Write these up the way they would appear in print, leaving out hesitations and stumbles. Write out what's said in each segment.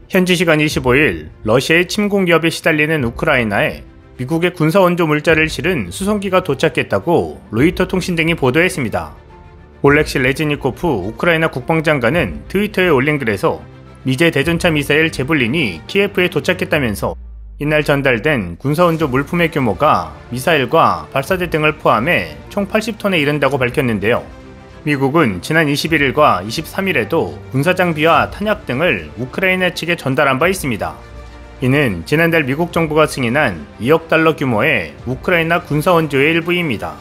현지 시간 25일 러시아의 침공 위협에 시달리는 우크라이나에 미국의 군사 원조 물자를 실은 수송기가 도착했다고 로이터 통신 등이 보도했습니다. 올렉시 레즈니코프 우크라이나 국방장관은 트위터에 올린 글에서 미제 대전차 미사일 제블린이 키예프에 도착했다면서 이날 전달된 군사 원조 물품의 규모가 미사일과 발사대 등을 포함해 총 80톤에 이른다고 밝혔는데요. 미국은 지난 21일과 23일에도 군사장비와 탄약 등을 우크라이나 측에 전달한 바 있습니다. 이는 지난달 미국 정부가 승인한 2억 달러 규모의 우크라이나 군사 원조의 일부입니다.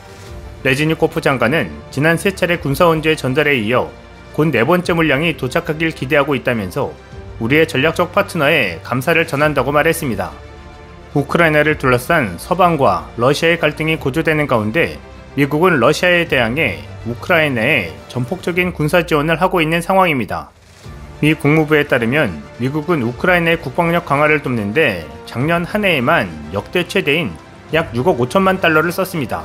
레즈니코프 장관은 지난 3차례 군사 원조의 전달에 이어 곧 4번째 물량이 도착하길 기대하고 있다면서 우리의 전략적 파트너에 감사를 전한다고 말했습니다. 우크라이나를 둘러싼 서방과 러시아의 갈등이 고조되는 가운데 미국은 러시아에 대항해 우크라이나에 전폭적인 군사 지원을 하고 있는 상황입니다. 미 국무부에 따르면 미국은 우크라이나의 국방력 강화를 돕는데 작년 한 해에만 역대 최대인 약 6억 5천만 달러를 썼습니다.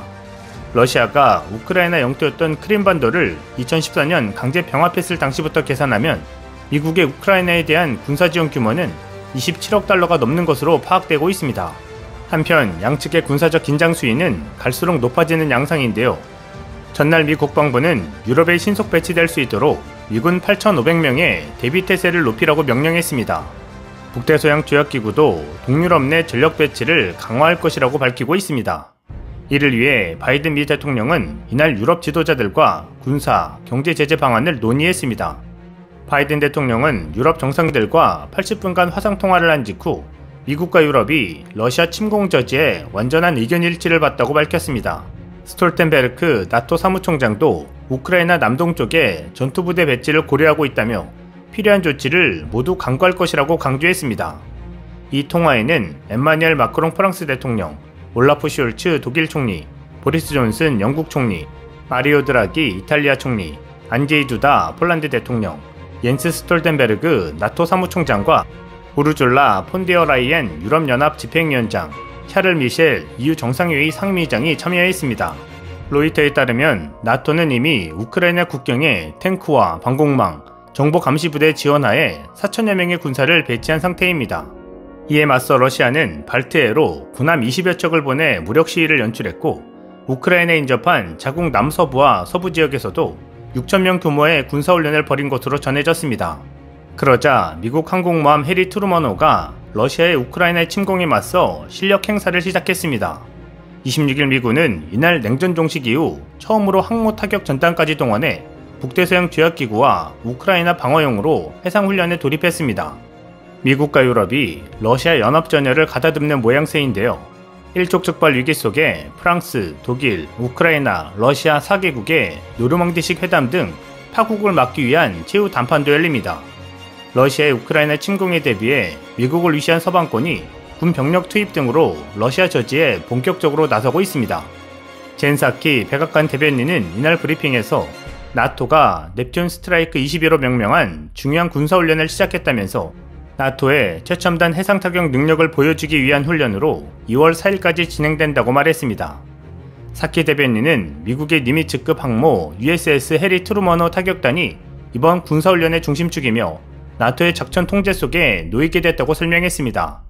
러시아가 우크라이나 영토였던 크림반도를 2014년 강제 병합했을 당시부터 계산하면 미국의 우크라이나에 대한 군사 지원 규모는 27억 달러가 넘는 것으로 파악되고 있습니다. 한편 양측의 군사적 긴장 수위는 갈수록 높아지는 양상인데요. 전날 미 국방부는 유럽에 신속 배치될 수 있도록 미군 8,500명의 대비태세를 높이라고 명령했습니다. 북대서양 조약기구도 동유럽 내 전력 배치를 강화할 것이라고 밝히고 있습니다. 이를 위해 바이든 미 대통령은 이날 유럽 지도자들과 군사, 경제 제재 방안을 논의했습니다. 바이든 대통령은 유럽 정상들과 80분간 화상통화를 한 직후 미국과 유럽이 러시아 침공 저지에 완전한 의견 일치를 봤다고 밝혔습니다. 스톨텐베르크 나토 사무총장도 우크라이나 남동쪽에 전투부대 배치를 고려하고 있다며 필요한 조치를 모두 강구할 것이라고 강조했습니다. 이 통화에는 엠마뉘엘 마크롱 프랑스 대통령, 올라프 숄츠 독일 총리, 보리스 존슨 영국 총리, 마리오 드라기 이탈리아 총리, 안제이 두다 폴란드 대통령, 옌스 스톨텐베르그 나토 사무총장과 우르줄라 폰데어 라이엔 유럽연합 집행위원장, 샤를 미셸 EU 정상회의 상임위장이 참여했습니다. 로이터에 따르면 나토는 이미 우크라이나 국경에 탱크와 방공망, 정보감시부대 지원하에 4천여 명의 군사를 배치한 상태입니다. 이에 맞서 러시아는 발트해로 군함 20여 척을 보내 무력 시위를 연출했고 우크라이나에 인접한 자국 남서부와 서부 지역에서도 6,000명 규모의 군사훈련을 벌인 것으로 전해졌습니다. 그러자 미국 항공모함 해리 트루먼호가 러시아의 우크라이나 침공에 맞서 실력 행사를 시작했습니다. 26일 미군은 이날 냉전 종식 이후 처음으로 항모 타격 전단까지 동원해 북대서양 조약기구와 우크라이나 방어용으로 해상훈련에 돌입했습니다. 미국과 유럽이 러시아 연합전열을 가다듬는 모양새인데요. 일촉즉발 위기 속에 프랑스, 독일, 우크라이나, 러시아 4개국의 노르망디식 회담 등 파국을 막기 위한 최후 담판도 열립니다. 러시아의 우크라이나 침공에 대비해 미국을 위시한 서방권이 군 병력 투입 등으로 러시아 저지에 본격적으로 나서고 있습니다. 젠 사키 백악관 대변인은 이날 브리핑에서 나토가 넵튠 스트라이크 21로 명명한 중요한 군사훈련을 시작했다면서 나토의 최첨단 해상타격 능력을 보여주기 위한 훈련으로 2월 4일까지 진행된다고 말했습니다. 사키 대변인은 미국의 니미츠급 항모 USS 해리 트루먼호 타격단이 이번 군사훈련의 중심축이며 나토의 작전 통제 속에 놓이게 됐다고 설명했습니다.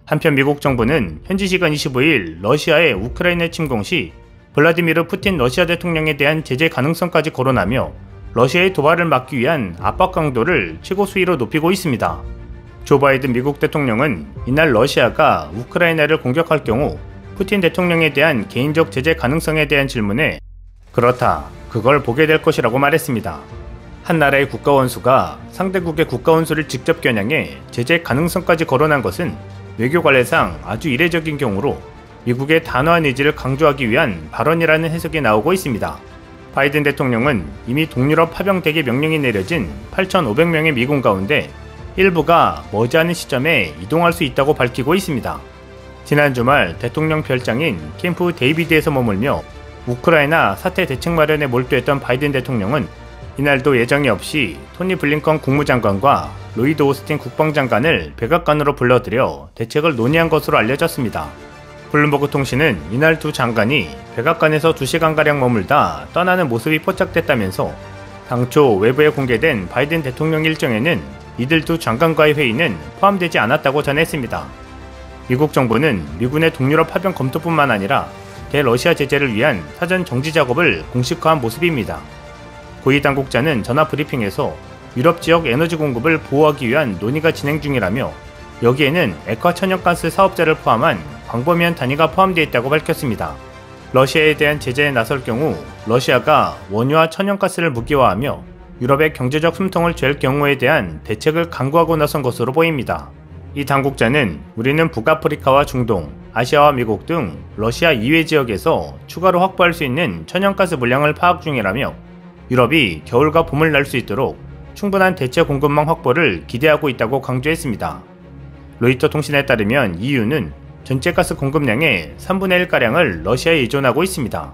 한편 미국 정부는 현지 시간 25일 러시아의 우크라이나 침공 시 블라디미르 푸틴 러시아 대통령에 대한 제재 가능성까지 거론하며 러시아의 도발을 막기 위한 압박 강도를 최고 수위로 높이고 있습니다. 조 바이든 미국 대통령은 이날 러시아가 우크라이나를 공격할 경우 푸틴 대통령에 대한 개인적 제재 가능성에 대한 질문에 그렇다, 그걸 보게 될 것이라고 말했습니다. 한 나라의 국가원수가 상대국의 국가원수를 직접 겨냥해 제재 가능성까지 거론한 것은 외교 관례상 아주 이례적인 경우로 미국의 단호한 의지를 강조하기 위한 발언이라는 해석이 나오고 있습니다. 바이든 대통령은 이미 동유럽 파병 대기 명령이 내려진 8,500명의 미군 가운데 일부가 머지않은 시점에 이동할 수 있다고 밝히고 있습니다. 지난 주말 대통령 별장인 캠프 데이비드에서 머물며 우크라이나 사태 대책 마련에 몰두했던 바이든 대통령은 이날도 예정이 없이 토니 블링컨 국무장관과 로이드 오스틴 국방장관을 백악관으로 불러들여 대책을 논의한 것으로 알려졌습니다. 블룸버그 통신은 이날 두 장관이 백악관에서 2시간가량 머물다 떠나는 모습이 포착됐다면서 당초 외부에 공개된 바이든 대통령 일정에는 이들 두 장관과의 회의는 포함되지 않았다고 전했습니다. 미국 정부는 미군의 동유럽 파병 검토뿐만 아니라 대러시아 제재를 위한 사전 정지 작업을 공식화한 모습입니다. 고위 당국자는 전화 브리핑에서 유럽 지역 에너지 공급을 보호하기 위한 논의가 진행 중이라며 여기에는 액화 천연가스 사업자를 포함한 광범위한 단위가 포함되어 있다고 밝혔습니다. 러시아에 대한 제재에 나설 경우 러시아가 원유와 천연가스를 무기화하며 유럽의 경제적 숨통을 잴 경우에 대한 대책을 강구하고 나선 것으로 보입니다. 이 당국자는 우리는 북아프리카와 중동, 아시아와 미국 등 러시아 이외 지역에서 추가로 확보할 수 있는 천연가스 물량을 파악 중이라며 유럽이 겨울과 봄을 날 수 있도록 충분한 대체 공급망 확보를 기대하고 있다고 강조했습니다. 로이터 통신에 따르면 EU는 전체 가스 공급량의 3분의 1가량을 러시아에 의존하고 있습니다.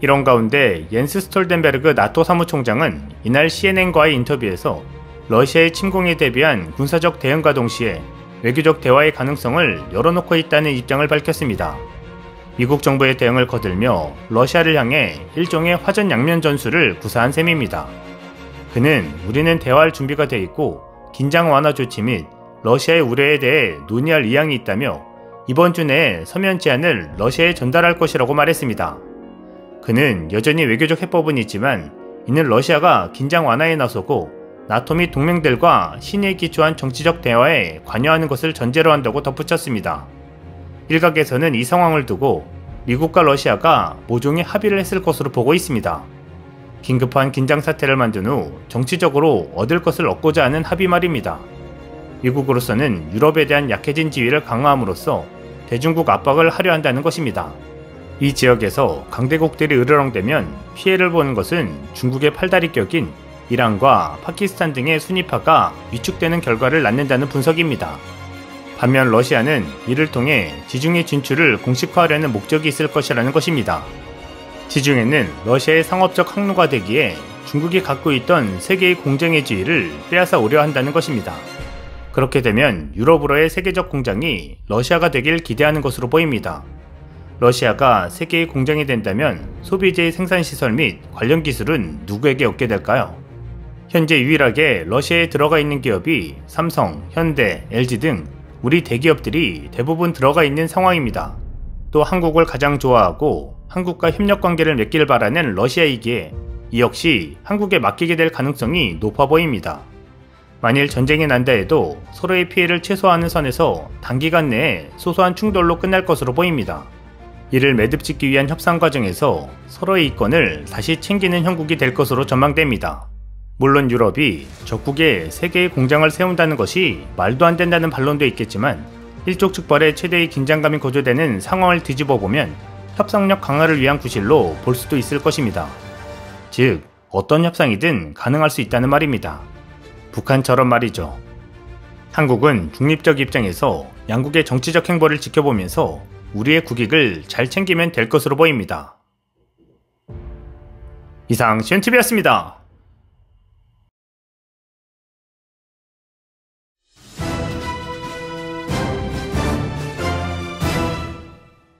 이런 가운데 옌스 스톨텐베르그 나토 사무총장은 이날 CNN과의 인터뷰에서 러시아의 침공에 대비한 군사적 대응과 동시에 외교적 대화의 가능성을 열어놓고 있다는 입장을 밝혔습니다. 미국 정부의 대응을 거들며 러시아를 향해 일종의 화전양면 전술을 구사한 셈입니다. 그는 우리는 대화할 준비가 돼 있고 긴장 완화 조치 및 러시아의 우려에 대해 논의할 의향이 있다며 이번 주 내에 서면 제안을 러시아에 전달할 것이라고 말했습니다. 그는 여전히 외교적 해법은 있지만 이는 러시아가 긴장 완화에 나서고 나토 및 동맹들과 신의에 기초한 정치적 대화에 관여하는 것을 전제로 한다고 덧붙였습니다. 일각에서는 이 상황을 두고 미국과 러시아가 모종의 합의를 했을 것으로 보고 있습니다. 긴급한 긴장 사태를 만든 후 정치적으로 얻을 것을 얻고자 하는 합의 말입니다. 미국으로서는 유럽에 대한 약해진 지위를 강화함으로써 대중국 압박을 하려 한다는 것입니다. 이 지역에서 강대국들이 으르렁대면 피해를 보는 것은 중국의 팔다리 격인 이란과 파키스탄 등의 순위파가 위축되는 결과를 낳는다는 분석입니다. 반면 러시아는 이를 통해 지중해 진출을 공식화하려는 목적이 있을 것이라는 것입니다. 지중해는 러시아의 상업적 항로가 되기에 중국이 갖고 있던 세계의 공정의 지위를 빼앗아 오려 한다는 것입니다. 그렇게 되면 유럽으로의 세계적 공장이 러시아가 되길 기대하는 것으로 보입니다. 러시아가 세계의 공장이 된다면 소비재의 생산시설 및 관련 기술은 누구에게 얻게 될까요? 현재 유일하게 러시아에 들어가 있는 기업이 삼성, 현대, LG 등 우리 대기업들이 대부분 들어가 있는 상황입니다. 또 한국을 가장 좋아하고 한국과 협력관계를 맺기를 바라는 러시아이기에 이 역시 한국에 맡기게 될 가능성이 높아 보입니다. 만일 전쟁이 난다 해도 서로의 피해를 최소화하는 선에서 단기간 내에 소소한 충돌로 끝날 것으로 보입니다. 이를 매듭짓기 위한 협상 과정에서 서로의 이권을 다시 챙기는 형국이 될 것으로 전망됩니다. 물론 유럽이 적국에 세계의 공장을 세운다는 것이 말도 안 된다는 반론도 있겠지만 일촉즉발의 최대의 긴장감이 고조되는 상황을 뒤집어 보면 협상력 강화를 위한 구실로 볼 수도 있을 것입니다. 즉, 어떤 협상이든 가능할 수 있다는 말입니다. 북한처럼 말이죠. 한국은 중립적 입장에서 양국의 정치적 행보를 지켜보면서 우리의 국익을 잘 챙기면 될 것으로 보입니다. 이상 시온TV였습니다.